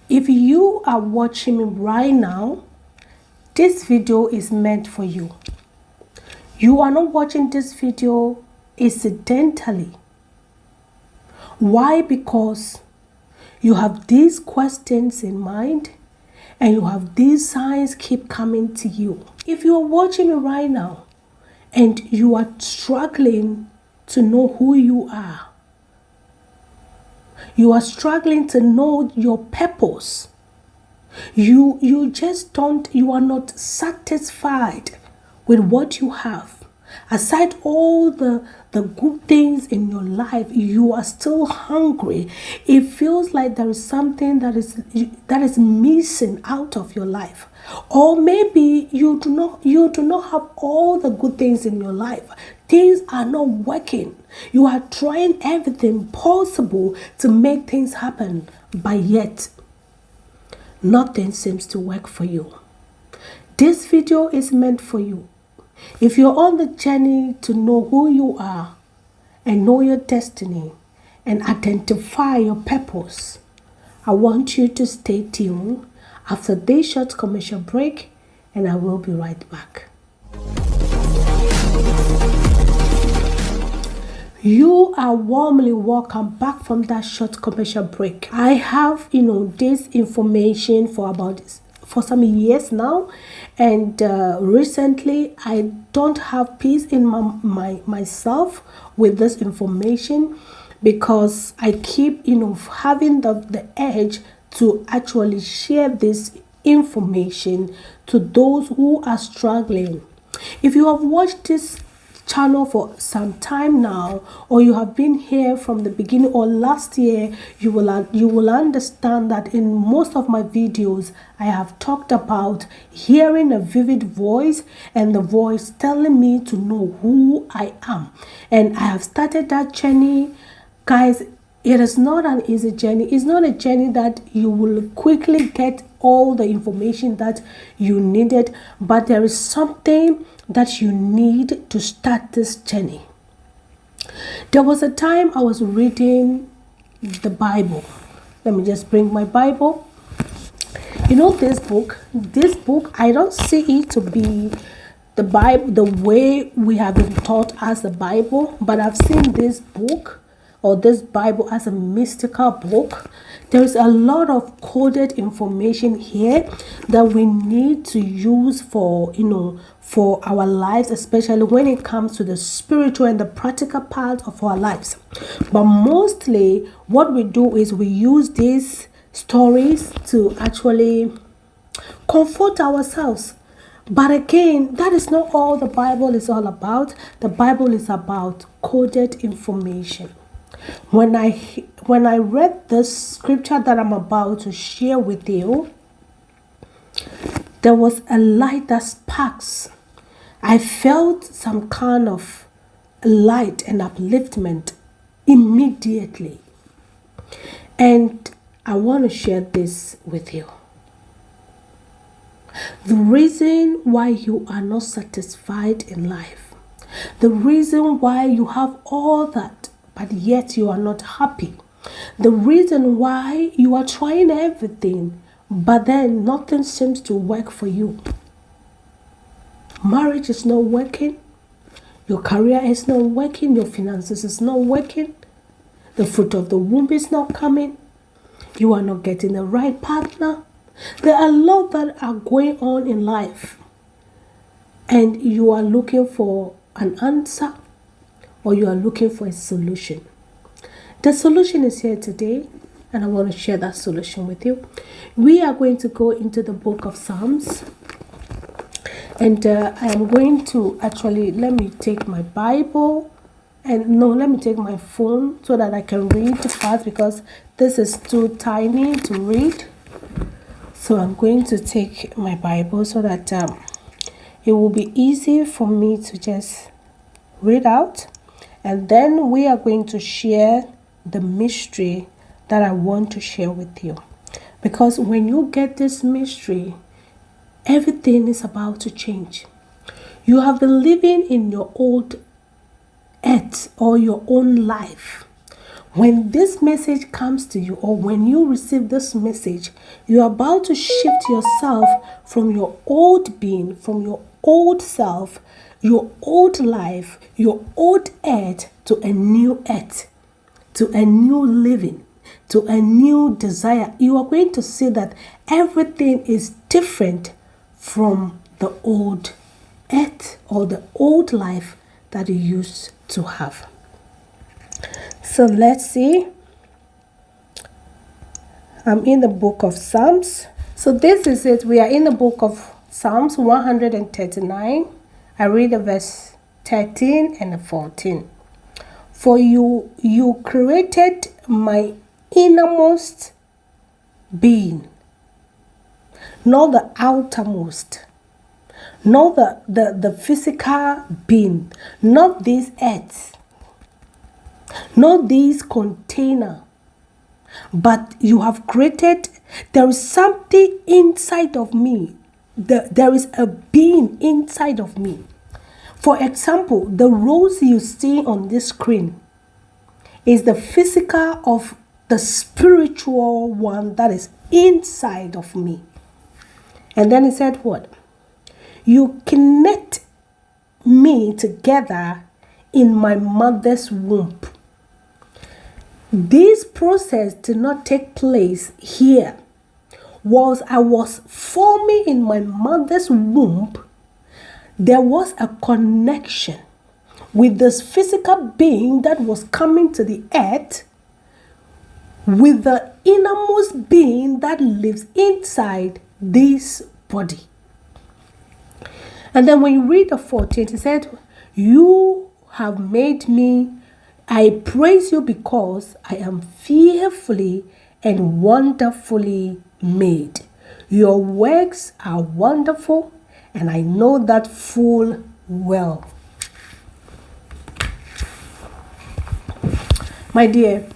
If you are watching me right now, this video is meant for you. You are not watching this video accidentally. Why? Because you have these questions in mind and you have these signs keep coming to you. If you are watching me right now and you are struggling to know who you are struggling to know your purpose, you are not satisfied with what you have. Aside all the good things in your life, you are still hungry. It feels like there is something that is missing out of your life. Or maybe you do not have all the good things in your life. Things are not working. You are trying everything possible to make things happen, but yet nothing seems to work for you. This video is meant for you. If you're on the journey to know who you are and know your destiny and identify your purpose, I want you to stay tuned after this short commercial break, and I will be right back. You are warmly welcome back from that short commercial break. I have, this information for some years now, and recently I don't have peace in myself with this information, because I keep having the urge to actually share this information to those who are struggling. If you have watched this channel for some time now, or you have been here from the beginning or last year, you will understand that in most of my videos I have talked about hearing a vivid voice and the voice telling me to know who I am. And I have started that journey. Guys, it is not an easy journey. It's not a journey that you will quickly get all the information that you needed, but there is something that you need to start this journey. There was a time I was reading the Bible. Let me just bring my Bible. This book, I don't see it to be the Bible the way we have been taught as the Bible, but I've seen this book or this Bible as a mystical book. There is a lot of coded information here that we need to use for our lives, especially when it comes to the spiritual and the practical part of our lives. But mostly what we do is we use these stories to actually comfort ourselves. But again, that is not all the Bible is all about. The Bible is about coded information. When I read this scripture that I'm about to share with you, there was a light that sparks. I felt some kind of light and upliftment immediately. And I want to share this with you. The reason why you are not satisfied in life, the reason why you have all that, but yet you are not happy, the reason why you are trying everything, but then nothing seems to work for you. Marriage is not working. Your career is not working. Your finances is not working. The fruit of the womb is not coming. You are not getting the right partner. There are a lot that are going on in life, and you are looking for an answer, or you are looking for a solution. The solution is here today, and I want to share that solution with you. We are going to go into the book of Psalms, and I am going to actually, let me take my Bible, and let me take my phone so that I can read fast, because this is too tiny to read. So I'm going to take my Bible so that it will be easy for me to just read out, and then we are going to share the mystery that I want to share with you. Because when you get this mystery, everything is about to change. You have been living in your old earth or your own life When this message comes to you, or when you receive this message, you're about to shift yourself from your old being, from your old self, your old life, your old earth, to a new earth, to a new living, to a new desire. You are going to see that everything is different from the old earth or the old life that you used to have. So let's see. I'm in the book of Psalms. So this is it. We are in the book of Psalms 139. I read the verse 13 and 14. For you created my innermost being, not the outermost, not the physical being, not this earth, not this container, but you have created. There is something inside of me. There is a being inside of me. For example, the rose you see on this screen is the physical of the spiritual one that is inside of me. And then he said what? You connect me together in my mother's womb. This process did not take place here. Whilst I was forming in my mother's womb, there was a connection with this physical being that was coming to the earth, with the innermost being that lives inside this body. And then when you read the 14th, it said, you have made me, I praise you because I am fearfully and wonderfully made. Your works are wonderful, and I know that full well. My dear,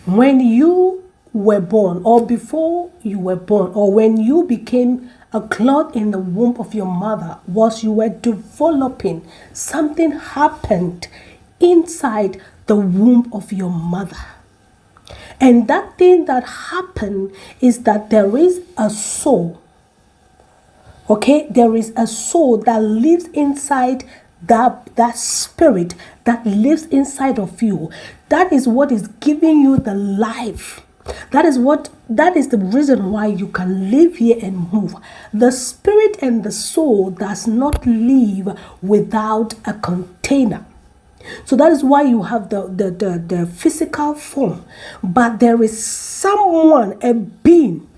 when you were born, or before you were born, or when you became a clot in the womb of your mother, whilst you were developing, something happened inside the womb of your mother. And that thing that happened is that there is a soul. Okay, there is a soul that lives inside that spirit that lives inside of you. That is what is giving you the life. That is the reason why you can live here and move. The spirit and the soul does not live without a container. So that is why you have the physical form. But there is someone, a being,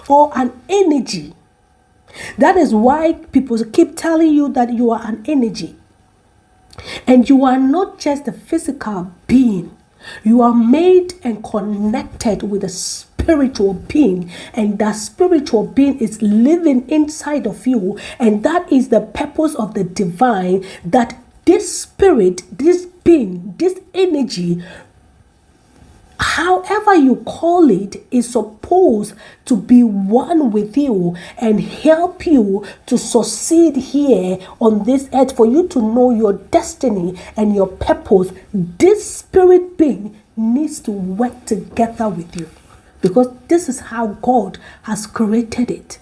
or an energy. That is why people keep telling you that you are an energy. And you are not just a physical being. You are made and connected with a spiritual being. And that spiritual being is living inside of you. And that is the purpose of the divine, that this spirit, this being, this energy, however you call it, is supposed to be one with you and help you to succeed here on this earth, for you to know your destiny and your purpose. This spirit being needs to work together with you, because this is how God has created it.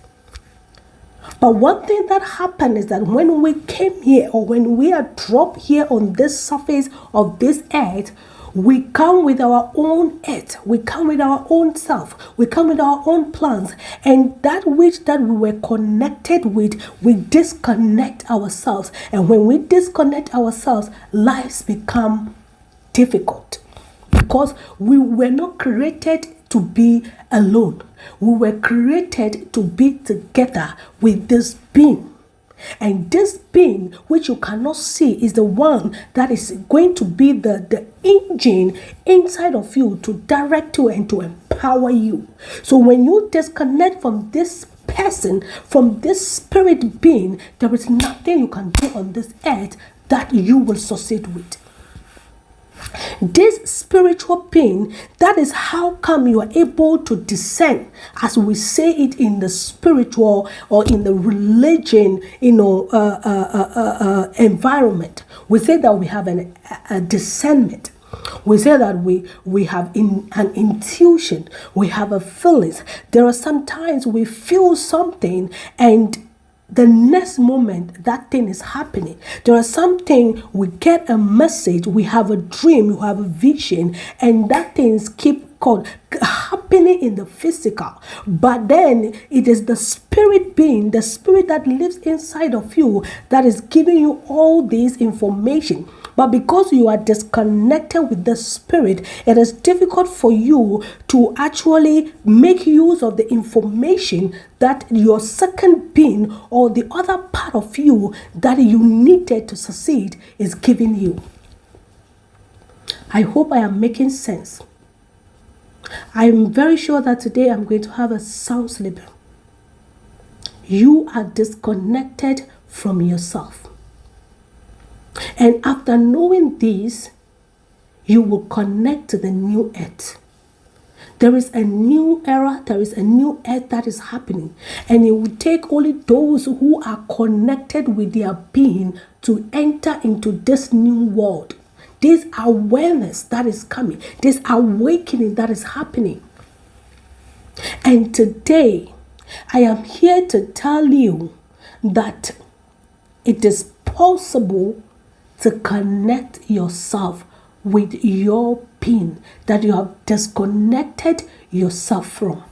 But one thing that happened is that when we came here, or when we are dropped here on this surface of this earth, we come with our own earth, we come with our own self, we come with our own plans, and that which that we were connected with, we disconnect ourselves. And when we disconnect ourselves, lives become difficult, because we were not created to be alone. We were created to be together with this being. And this being, which you cannot see, is the one that is going to be the engine inside of you to direct you and to empower you. So when you disconnect from this person, from this spirit being, there is nothing you can do on this earth that you will succeed with. This spiritual being, that is how come you are able to discern, as we say it in the spiritual or in the religion, environment. We say that we have a discernment. We say that we have an intuition, we have a feelings. There are some times we feel something and the next moment that thing is happening. There are something, we get a message, we have a dream, we have a vision, and that things keep happening in the physical. But then it is the spirit being, the spirit that lives inside of you, that is giving you all this information. But because you are disconnected with the spirit, it is difficult for you to actually make use of the information that your second being or the other part of you that you needed to succeed is giving you. I hope I am making sense. I'm very sure that today I'm going to have a sound sleep. You are disconnected from yourself. And after knowing this, you will connect to the new earth. There is a new era, there is a new earth that is happening. And it will take only those who are connected with their being to enter into this new world. This awareness that is coming, this awakening that is happening. And today, I am here to tell you that it is possible to connect yourself with your being that you have disconnected yourself from.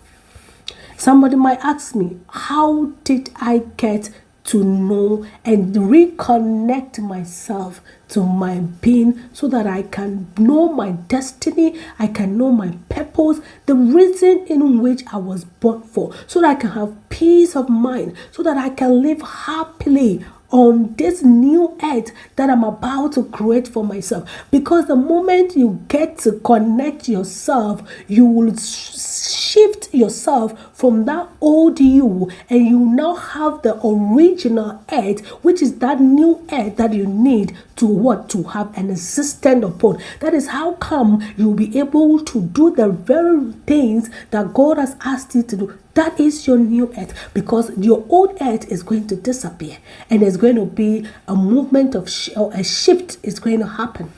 Somebody might ask me, how did I get to know and reconnect myself to my being so that I can know my destiny, I can know my purpose, the reason in which I was born for, so that I can have peace of mind, so that I can live happily on this new earth that I'm about to create for myself. Because the moment you get to connect yourself, you will shift yourself from that old you, and you now have the original earth, which is that new earth that you need to what? To have an existence upon. That is how come you'll be able to do the very things that God has asked you to do. That is your new earth, because your old earth is going to disappear, and there's going to be a movement of a shift is going to happen.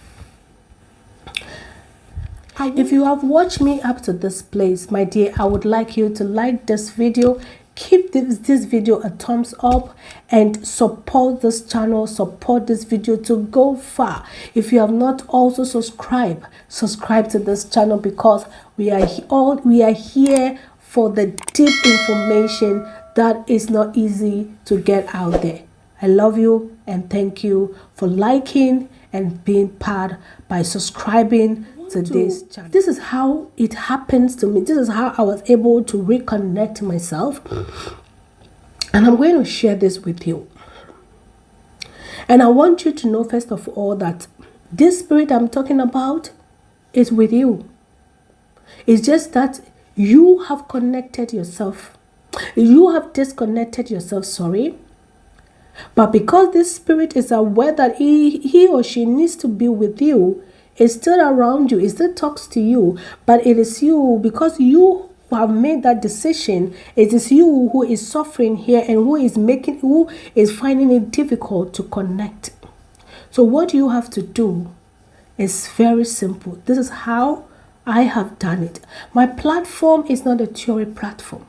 If you have watched me up to this place, my dear, I would like you to like this video, give this video a thumbs up, and support this channel, support this video to go far. If you have not also subscribe to this channel, because we are here for the deep information that is not easy to get out there. I love you and thank you for liking and being part by subscribing to this channel. This is how it happens to me. This is how I was able to reconnect myself. And I'm going to share this with you. And I want you to know, first of all, that this spirit I'm talking about is with you. It's just that you have connected yourself. You have disconnected yourself, sorry. But because this spirit is aware that he or she needs to be with you, it's still around you, it still talks to you, but it is you, because you have made that decision, it is you who is suffering here and who is finding it difficult to connect. So what you have to do is very simple. This is how I have done it. My platform is not a theory platform.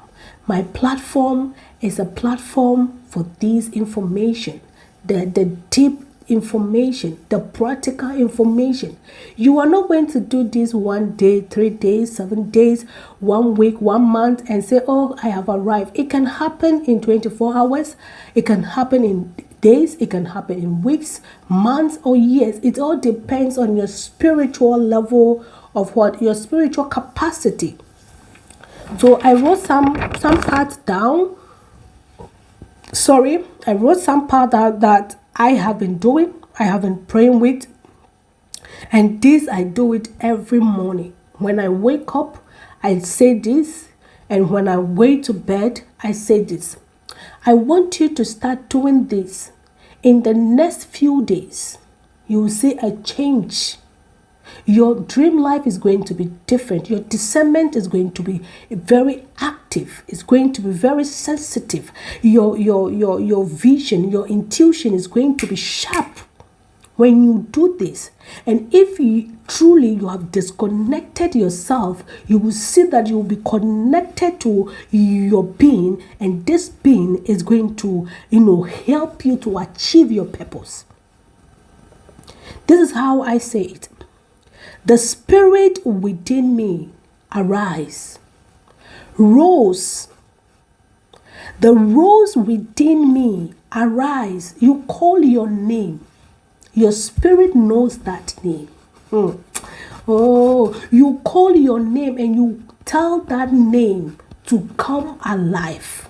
My platform is a platform for this information, the deep information, the practical information. You are not going to do this 1 day, 3 days, 7 days, 1 week, 1 month and say, oh, I have arrived. It can happen in 24 hours. It can happen in days. It can happen in weeks, months, or years. It all depends on your spiritual level of what? Your spiritual capacity. So I wrote some parts down. Sorry, I wrote some part that I have been doing, I have been praying with, and this I do it every morning. When I wake up, I say this, and when I go to bed, I say this. I want you to start doing this. In the next few days, you will see a change. Your dream life is going to be different. Your discernment is going to be very active. It's going to be very sensitive. Your vision, your intuition is going to be sharp. When you do this, and if you truly you have disconnected yourself, you will see that you will be connected to your being, and this being is going to, help you to achieve your purpose. This is how I say it. The spirit within me arise. Rose. The rose within me arise. You call your name. Your spirit knows that name. Oh, you call your name and you tell that name to come alive.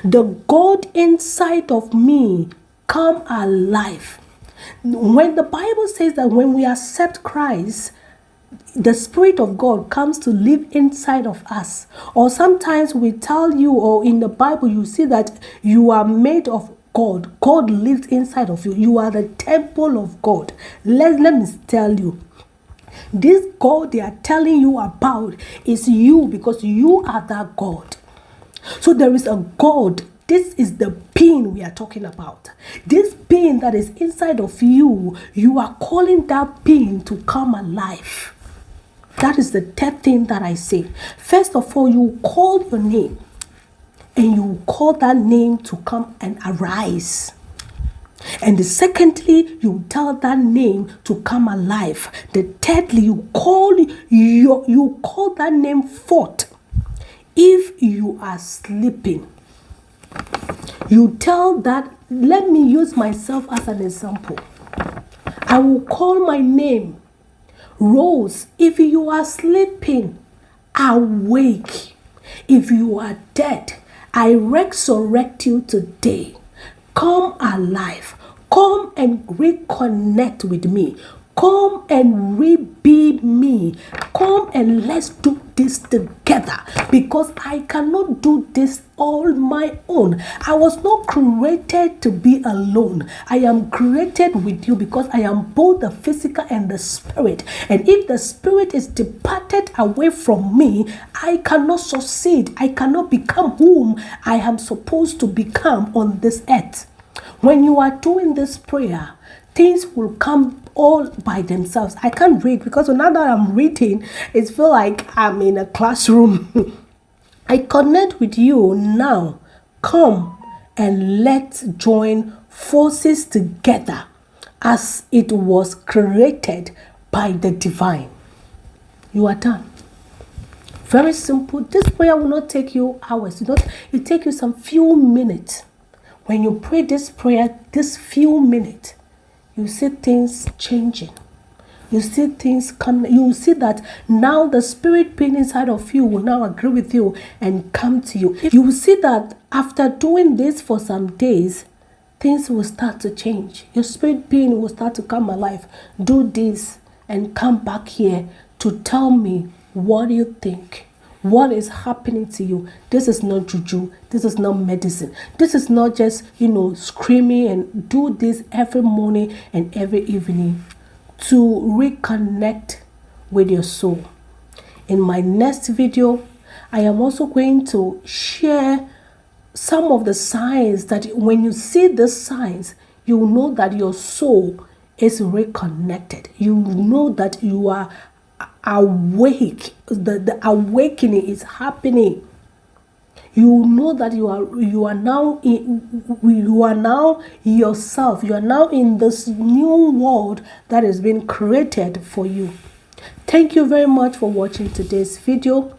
The God inside of me come alive. When the Bible says that when we accept Christ, the Spirit of God comes to live inside of us. Or sometimes we tell you, or in the Bible you see that you are made of God. God lives inside of you. You are the temple of God. Let me tell you, this God they are telling you about is you, because you are that God. So there is a God. This is the being we are talking about. This being that is inside of you, you are calling that being to come alive. That is the third thing that I say. First of all, you call your name, and you call that name to come and arise. And secondly, you tell that name to come alive. Thirdly, you call that name forth. If you are sleeping, you tell that. Let me use myself as an example. I will call my name, Rose. If you are sleeping, awake. If you are dead, I resurrect you today. Come alive. Come and reconnect with me. Come and be me. Come and let's do this together, because I cannot do this all my own. I was not created to be alone. I am created with you, because I am both the physical and the spirit. And if the spirit is departed away from me, I cannot succeed. I cannot become whom I am supposed to become on this earth. When you are doing this prayer, things will come all by themselves. I can't read, because now that I'm reading, it feels like I'm in a classroom. I connect with you now. Come and let's join forces together as it was created by the divine. You are done. Very simple. This prayer will not take you hours. It take you some few minutes. When you pray this prayer, this few minutes, you see things changing. You see things come. You see that now the spirit being inside of you will now agree with you and come to you. You will see that after doing this for some days, things will start to change. Your spirit being will start to come alive. Do this and come back here to tell me what you think. What is happening to you? This is not juju. This is not medicine. This is not just, screaming. And do this every morning and every evening to reconnect with your soul. In my next video, I am also going to share some of the signs that when you see the signs, you know that your soul is reconnected. You know that you are awake. The awakening is happening. You know that you are now yourself. You are now in this new world that has been created for you. Thank you very much for watching today's video.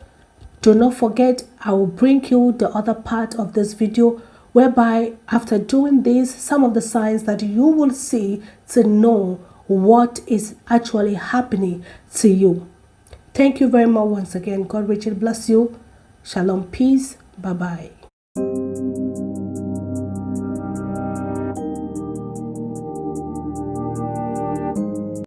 Do not forget, I will bring you the other part of this video, whereby after doing this, some of the signs that you will see to know what is actually happening to you. Thank you very much once again. God richly bless you. Shalom, peace. Bye-bye.